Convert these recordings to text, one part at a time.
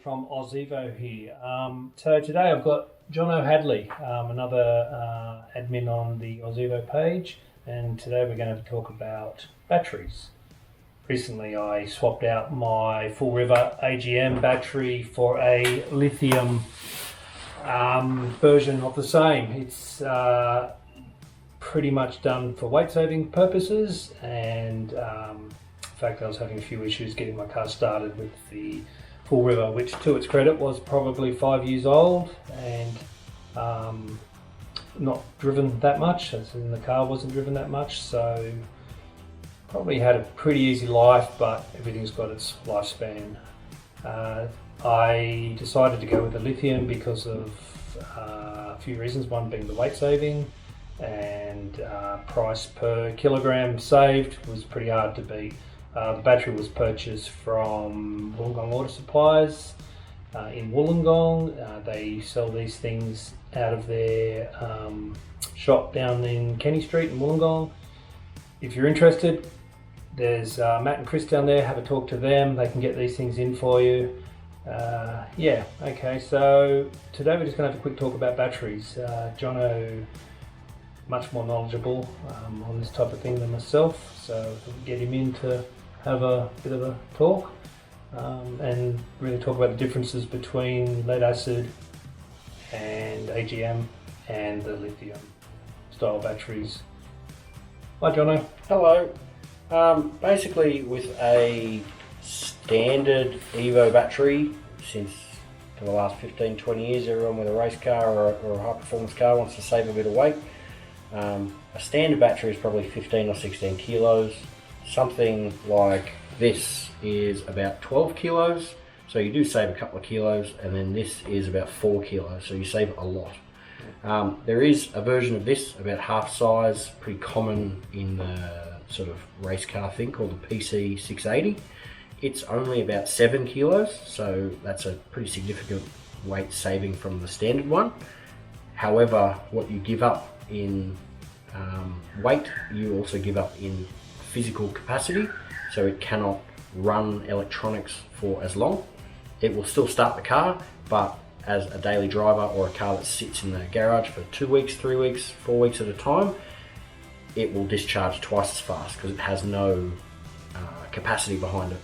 from Aus Evo here. So today I've got Jono Hadley, another admin on the Aus Evo page, and today we're going to talk about batteries. Recently I swapped out my Full River AGM battery for a lithium version of the same. It's pretty much done for weight saving purposes, and in fact I was having a few issues getting my car started with the Full River, which to its credit was probably 5 years old and not driven that much, as in the car wasn't driven that much, so probably had a pretty easy life, but everything's got its lifespan. I decided to go with the lithium because of a few reasons, one being the weight saving, and price per kilogram saved was pretty hard to beat. The battery was purchased from Wollongong Water Supplies in Wollongong. They sell these things out of their shop down in Kenny Street in Wollongong. If you're interested, there's Matt and Chris down there. Have a talk to them. They can get these things in for you. Yeah, okay, so today we're just going to have a quick talk about batteries. Jono, much more knowledgeable on this type of thing than myself, so we'll get him in to have a bit of a talk and really talk about the differences between lead acid and AGM and the lithium style batteries. Hi Jono. Hello. Basically, with a standard Evo battery, since for the last 15-20 years everyone with a race car or a high performance car wants to save a bit of weight. A standard battery is probably 15 or 16 kilos. Something like this is about 12 kilos, so you do save a couple of kilos, and then this is about 4 kilos, so you save a lot. There is a version of this about half size, pretty common in the sort of race car thing, called the PC 680. It's only about 7 kilos, so that's a pretty significant weight saving from the standard one. However, what you give up in weight, you also give up in physical capacity, so it cannot run electronics for as long. It will still start the car, but as a daily driver or a car that sits in the garage for 2 weeks, 3 weeks, 4 weeks at a time, it will discharge twice as fast because it has no capacity behind it.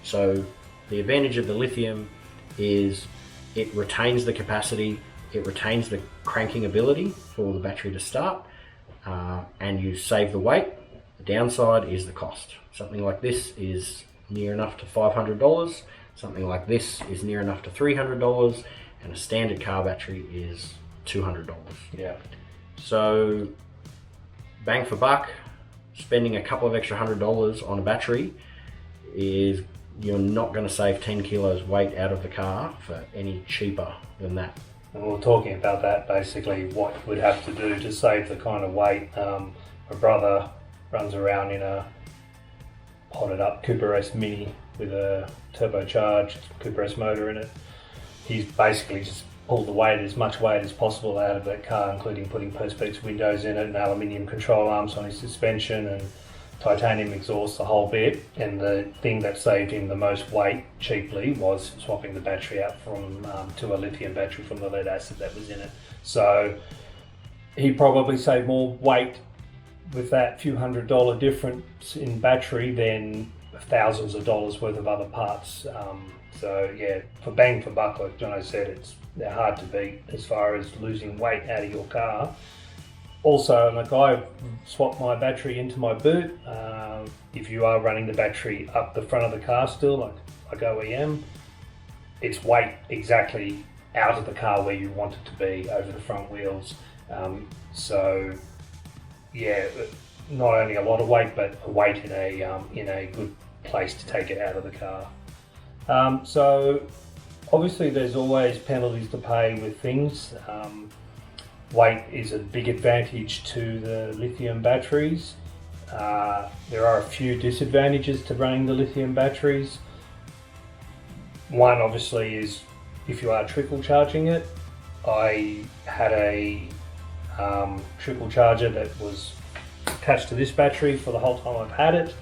So the advantage of the lithium is it retains the capacity, it retains the cranking ability for the battery to start, and you save the weight. The downside is the cost. Something like this is near enough to $500, something like this is near enough to $300, and a standard car battery is $200. Yeah. So bang for buck, spending a couple of extra $100 on a battery is, you're not going to save 10 kilos weight out of the car for any cheaper than that. And we were talking about that, basically what we'd have to do to save the kind of weight. My brother runs around in a potted up Cooper S Mini with a turbocharged Cooper S motor in it. He's basically just pulled the weight, as much weight as possible out of that car, including putting Perspex windows in it and aluminium control arms on his suspension and titanium exhaust, the whole bit. And the thing that saved him the most weight cheaply was swapping the battery out from to a lithium battery from the lead acid that was in it. So he probably saved more weight with that few $100 difference in battery than thousands of dollars worth of other parts. So yeah, for bang for buck, like Jono said, they're hard to beat as far as losing weight out of your car. Also, like, I swapped my battery into my boot. If you are running the battery up the front of the car still, like OEM, it's weight exactly out of the car where you want it to be, over the front wheels. So yeah, not only a lot of weight, but a weight in a good place to take it out of the car. So obviously there's always penalties to pay with things. Weight is a big advantage to the lithium batteries. There are a few disadvantages to running the lithium batteries. One obviously is if you are trickle charging it. I had a trickle charger that was attached to this battery for the whole time I've had it.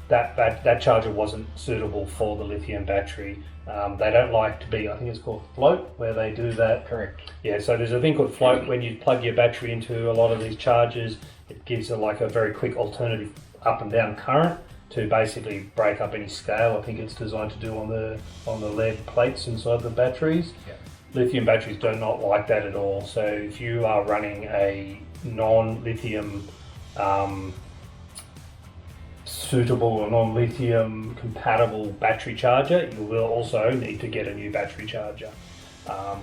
that charger wasn't suitable for the lithium battery. They don't like to be, I think it's called float, where they do that. Correct. Yeah, so there's a thing called float. When you plug your battery into a lot of these chargers, it gives it like a very quick alternative up and down current to basically break up any scale. I think it's designed to do on the lead plates inside the batteries. Yeah. Lithium batteries do not like that at all. So if you are running a non-lithium suitable or non-lithium compatible battery charger, you will also need to get a new battery charger.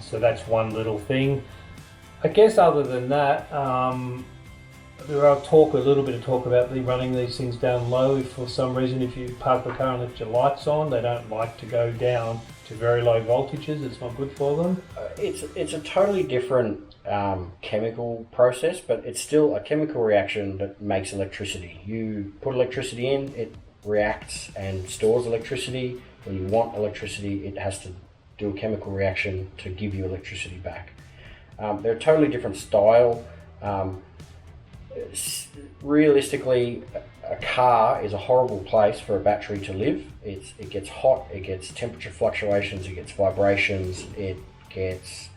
So that's one little thing. I guess other than that, there are a little bit of talk about running these things down low. If for some reason, if you park the car and left your lights on, they don't like to go down to very low voltages. It's not good for them. It's a totally different chemical process, but it's still a chemical reaction that makes electricity. You put electricity in, it reacts and stores electricity. When you want electricity, it has to do a chemical reaction to give you electricity back. They're a totally different style. Realistically, a car is a horrible place for a battery to live. It gets hot, it gets temperature fluctuations, it gets vibrations, it gets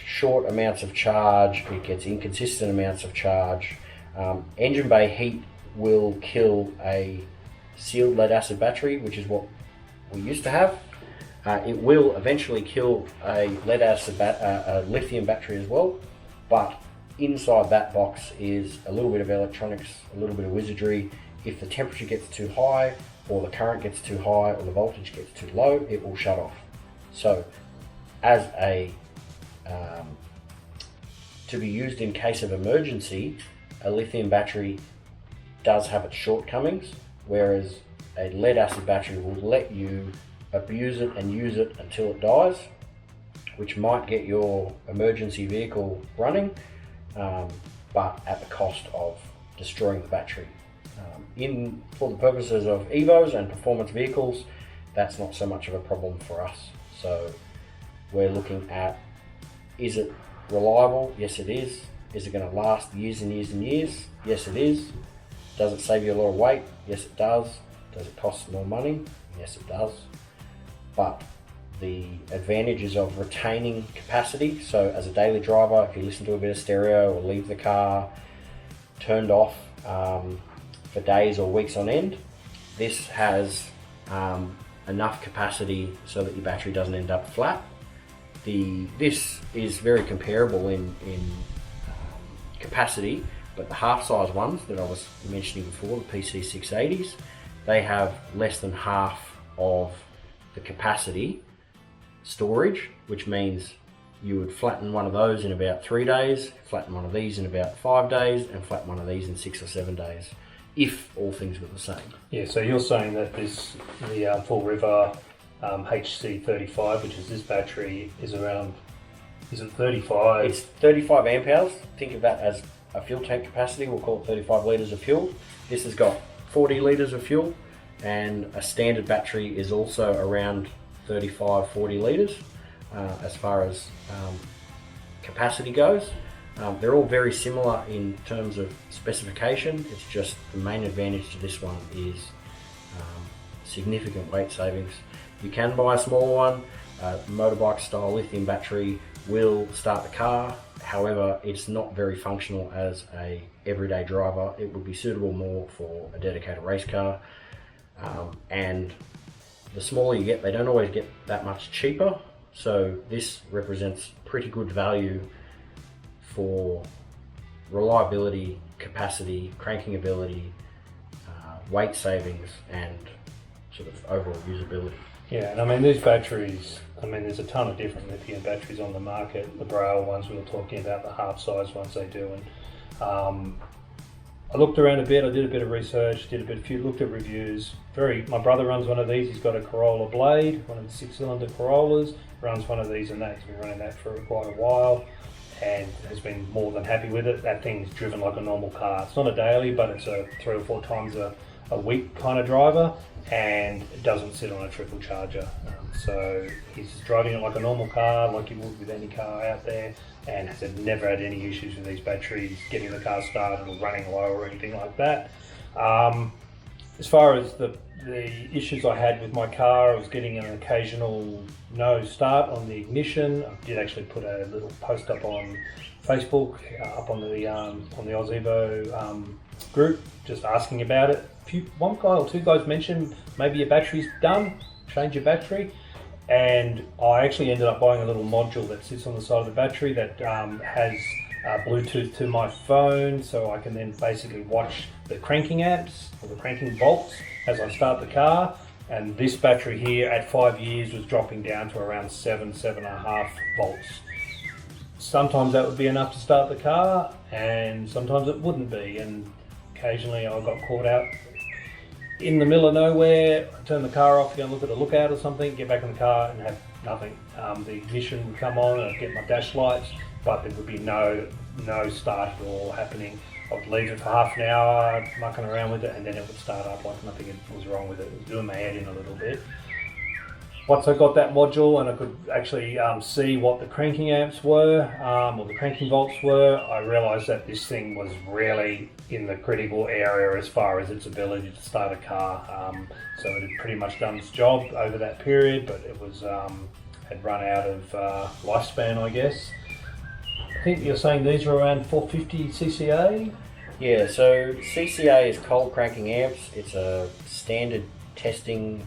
short amounts of charge, it gets inconsistent amounts of charge. Engine bay heat will kill a sealed lead acid battery, which is what we used to have. It will eventually kill a lead acid a lithium battery as well, but inside that box is a little bit of electronics, a little bit of wizardry. If the temperature gets too high, or the current gets too high, or the voltage gets too low, it will shut off. So, as a to be used in case of emergency, a lithium battery does have its shortcomings, whereas a lead acid battery will let you abuse it and use it until it dies, which might get your emergency vehicle running, but at the cost of destroying the battery. For the purposes of Evos and performance vehicles, that's not so much of a problem for us. So we're looking at, is it reliable? Yes, it is. Is it going to last years and years and years? Yes, it is. Does it save you a lot of weight? Yes, it does. Does it cost more money? Yes, it does. But the advantages of retaining capacity, so as a daily driver, if you listen to a bit of stereo or leave the car turned off for days or weeks on end, this has enough capacity so that your battery doesn't end up flat. This is very comparable in capacity, but the half-size ones that I was mentioning before, the PC680s, they have less than half of the capacity storage, which means you would flatten one of those in about 3 days, flatten one of these in about 5 days, and flatten one of these in 6 or 7 days, if all things were the same. Yeah, so you're saying that the Full River HC35, which is this battery, is around, is it 35? It's 35 amp hours. Think of that as a fuel tank capacity. We'll call it 35 litres of fuel. This has got 40 litres of fuel, and a standard battery is also around 35-40 litres as far as capacity goes. They're all very similar in terms of specification. It's just the main advantage to this one is significant weight savings. You can buy a smaller one. Motorbike style lithium battery will start the car. However, it's not very functional as a everyday driver. It would be suitable more for a dedicated race car. And the smaller you get, they don't always get that much cheaper. So this represents pretty good value for reliability, capacity, cranking ability, weight savings, and sort of overall usability. Yeah, and I mean these batteries, I mean there's a ton of different lithium batteries on the market. The Braille ones we were talking about, the half-size ones they do, and I looked around a bit, I did a bit of research, looked at reviews. My brother runs one of these, he's got a Corolla Blade, one of the 6-cylinder Corollas, runs one of these and that. He's been running that for quite a while and has been more than happy with it. That thing's driven like a normal car. It's not a daily, but it's a 3 or 4 times a week kind of driver, and it doesn't sit on a triple charger. So he's just driving it like a normal car, like you would with any car out there, and has never had any issues with these batteries, getting the car started or running low or anything like that. as far as the issues I had with my car, I was getting an occasional no start on the ignition. I did actually put a little post up on Facebook, up on the Aus Evo group, just asking about it. One guy or two guys mentioned maybe your battery's done, change your battery. And I actually ended up buying a little module that sits on the side of the battery that has Bluetooth to my phone, so I can then basically watch the cranking amps or the cranking volts as I start the car. And this battery here at 5 years was dropping down to around 7.5 volts. Sometimes that would be enough to start the car, and sometimes it wouldn't be. And occasionally I got caught out in the middle of nowhere, turn the car off, go and look at a lookout or something, get back in the car and have nothing. The ignition would come on and I'd get my dash lights, but there would be no start at all happening. I would leave it for half an hour, mucking around with it, and then it would start up like nothing was wrong with it. It was doing my head in a little bit. Once I got that module and I could actually see what the cranking amps were, or the cranking volts were, I realised that this thing was really in the critical area as far as its ability to start a car. So it had pretty much done its job over that period, but it was had run out of lifespan, I guess. I think you're saying these are around 450 CCA? Yeah, so CCA is cold cranking amps. It's a standard testing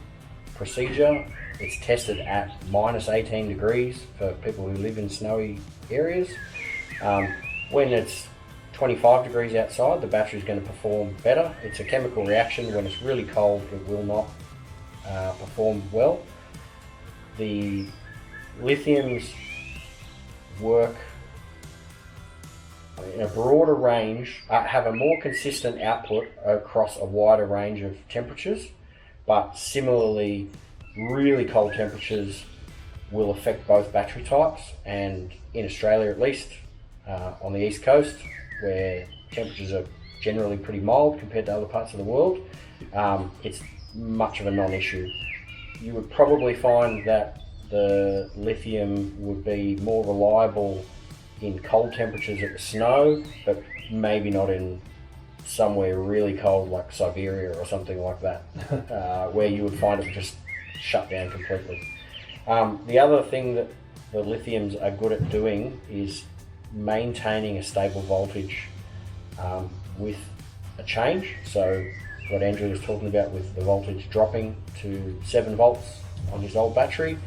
procedure. It's tested at minus 18 degrees for people who live in snowy areas. When it's 25 degrees outside, the battery is going to perform better. It's a chemical reaction. When it's really cold, it will not perform well. The lithiums work in a broader range, have a more consistent output across a wider range of temperatures, but similarly, really cold temperatures will affect both battery types, and in Australia at least, on the east coast, where temperatures are generally pretty mild compared to other parts of the world, it's much of a non-issue. You would probably find that the lithium would be more reliable in cold temperatures at the snow, but maybe not in somewhere really cold like Siberia or something like that, where you would find it just shut down completely. The other thing that the lithiums are good at doing is maintaining a stable voltage with a change. So what Andrew was talking about with the voltage dropping to 7 volts on his old battery,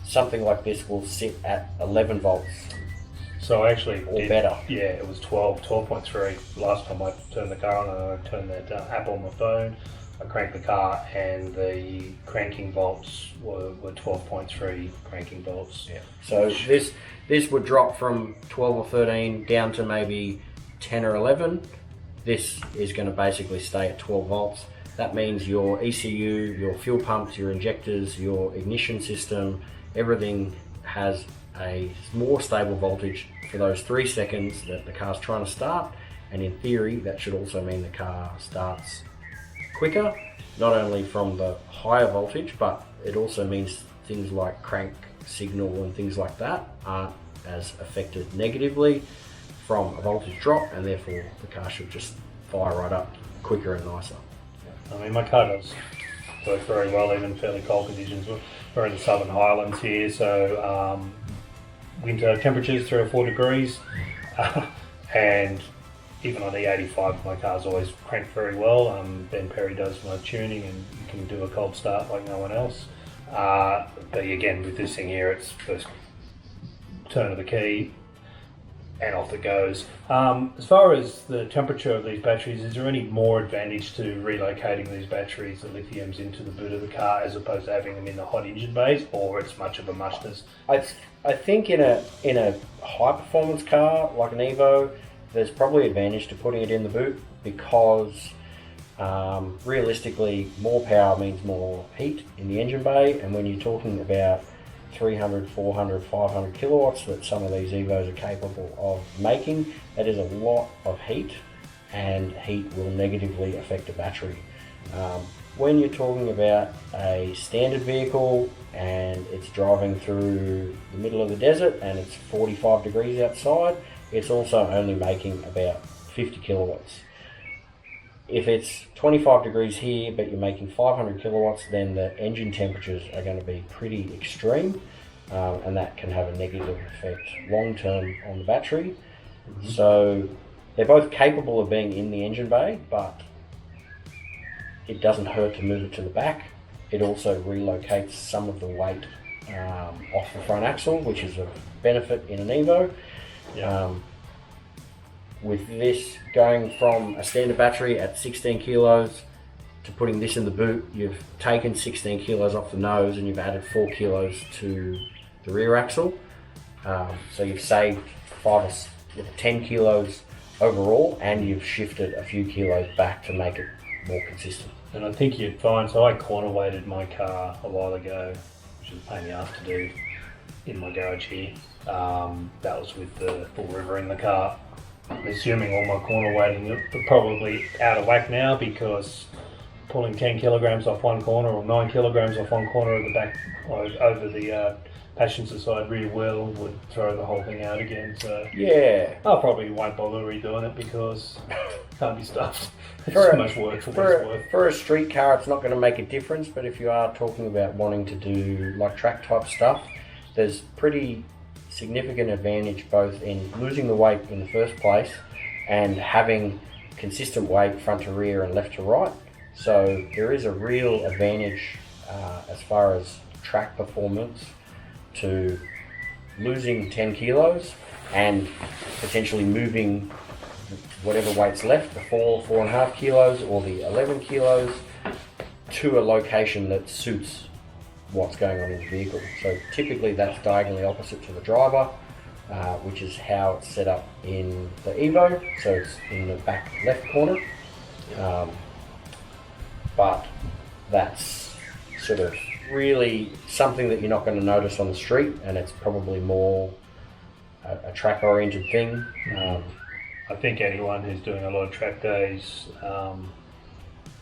something like this will sit at 11 volts. So I actually better. Yeah, it was 12.3 last time I turned the car on, and I turned that app on my phone. I cranked the car and the cranking volts were 12.3 cranking volts. Yeah. So this would drop from 12 or 13 down to maybe 10 or 11. This is going to basically stay at 12 volts. That means your ECU, your fuel pumps, your injectors, your ignition system, everything has a more stable voltage for those 3 seconds that the car's trying to start. And in theory, that should also mean the car starts quicker, not only from the higher voltage, but it also means things like crank signal and things like that aren't as affected negatively from a voltage drop, and therefore the car should just fire right up quicker and nicer. I mean, my car does work very well, even in fairly cold conditions. We're in the Southern Highlands here, so winter temperatures 3 or 4 degrees, and even on E85 my car's always cranked very well. Ben Perry does my tuning and you can do a cold start like no one else. But again, with this thing here, it's first turn of the key and off it goes. As far as the temperature of these batteries, is there any more advantage to relocating these batteries, the lithiums, into the boot of the car as opposed to having them in the hot engine bays, or it's much of a muchness? I think in a high performance car like an Evo, there's probably advantage to putting it in the boot, because realistically more power means more heat in the engine bay, and when you're talking about 300, 400, 500 kilowatts that some of these Evos are capable of making, that is a lot of heat, and heat will negatively affect a battery. When you're talking about a standard vehicle and it's driving through the middle of the desert and it's 45 degrees outside, it's also only making about 50 kilowatts. If it's 25 degrees here, but you're making 500 kilowatts, then the engine temperatures are going to be pretty extreme, and that can have a negative effect long term on the battery. So they're both capable of being in the engine bay, but it doesn't hurt to move it to the back. It also relocates some of the weight off the front axle, which is a benefit in an Evo. Yeah. With this going from a standard battery at 16 kilos to putting this in the boot, you've taken 16 kilos off the nose and you've added 4 kilos to the rear axle. So you've saved 10 kilos overall, and you've shifted a few kilos back to make it more consistent. And I think you'd find, so I corner weighted my car a while ago, which is a pain in the ass to do in my garage here. That was with the full river in the car. I'm assuming all my corner weighting are probably out of whack now, because pulling 10 kilograms off one corner or 9 kilograms off one corner of the back over the passenger side rear wheel would throw the whole thing out again. So yeah, I probably won't bother redoing it because it can't be stuffed. It's too much work for what it's worth. For a street car, it's not going to make a difference, but if you are talking about wanting to do like track type stuff, there's pretty significant advantage both in losing the weight in the first place and having consistent weight front to rear and left to right. So there is a real advantage as far as track performance to losing 10 kilos and potentially moving whatever weight's left, the 4.5 kilos or the 11 kilos, to a location that suits what's going on in the vehicle. So typically that's diagonally opposite to the driver, which is how it's set up in the Evo. So it's in the back left corner. But that's sort of really something that you're not going to notice on the street, and it's probably more a track oriented thing. I think anyone who's doing a lot of track days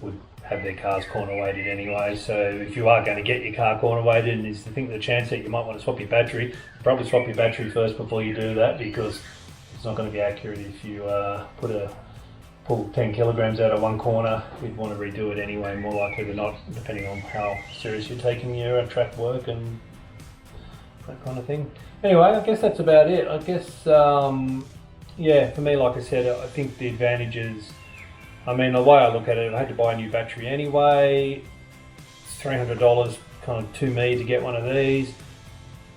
would have their cars corner weighted anyway. So if you are going to get your car corner weighted, and is to think the chance that you might want to swap your battery, probably swap your battery first before you do that, because it's not going to be accurate if you pull 10 kilograms out of one corner. You'd want to redo it anyway, more likely than not, depending on how serious you're taking your track work and that kind of thing. Anyway, I guess that's about it. I guess, yeah, for me, like I said, I think the advantages, I mean, the way I look at it, I had to buy a new battery anyway. It's $300 kind of to me to get one of these.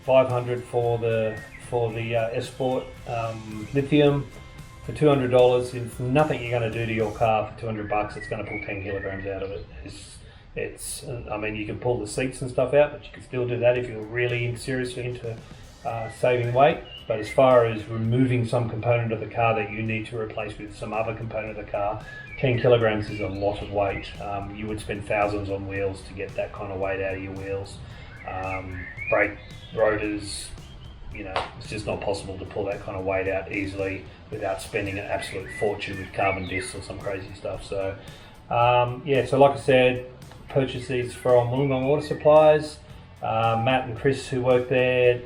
$500 for the Esport Lithium. For $200, it's nothing you're going to do to your car. For $200, it's going to pull 10 kilograms out of it. It's. I mean, you can pull the seats and stuff out, but you can still do that if you're really seriously into saving weight. But as far as removing some component of the car that you need to replace with some other component of the car, 10 kilograms is a lot of weight. You would spend thousands on wheels to get that kind of weight out of your wheels. Brake rotors, you know, it's just not possible to pull that kind of weight out easily without spending an absolute fortune with carbon discs or some crazy stuff. So yeah, so like I said, purchase these from Wollongong Water Supplies. Matt and Chris, who work there,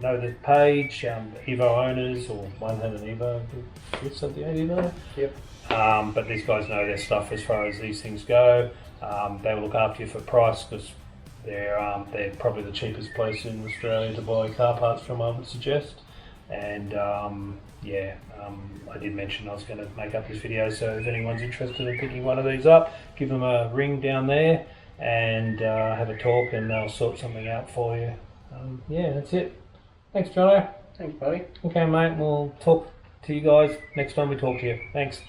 know the page. Evo owners, or one had an Evo, Chris had the Evo. Yep. But these guys know their stuff as far as these things go. They will look after you for price, because they're probably the cheapest place in Australia to buy car parts from, I would suggest. And yeah, I did mention I was going to make up this video, so if anyone's interested in picking one of these up, give them a ring down there and have a talk, and they'll sort something out for you. Yeah, that's it. Thanks, Jono. Thanks, buddy. Okay, mate, we'll talk to you guys next time we talk to you. Thanks.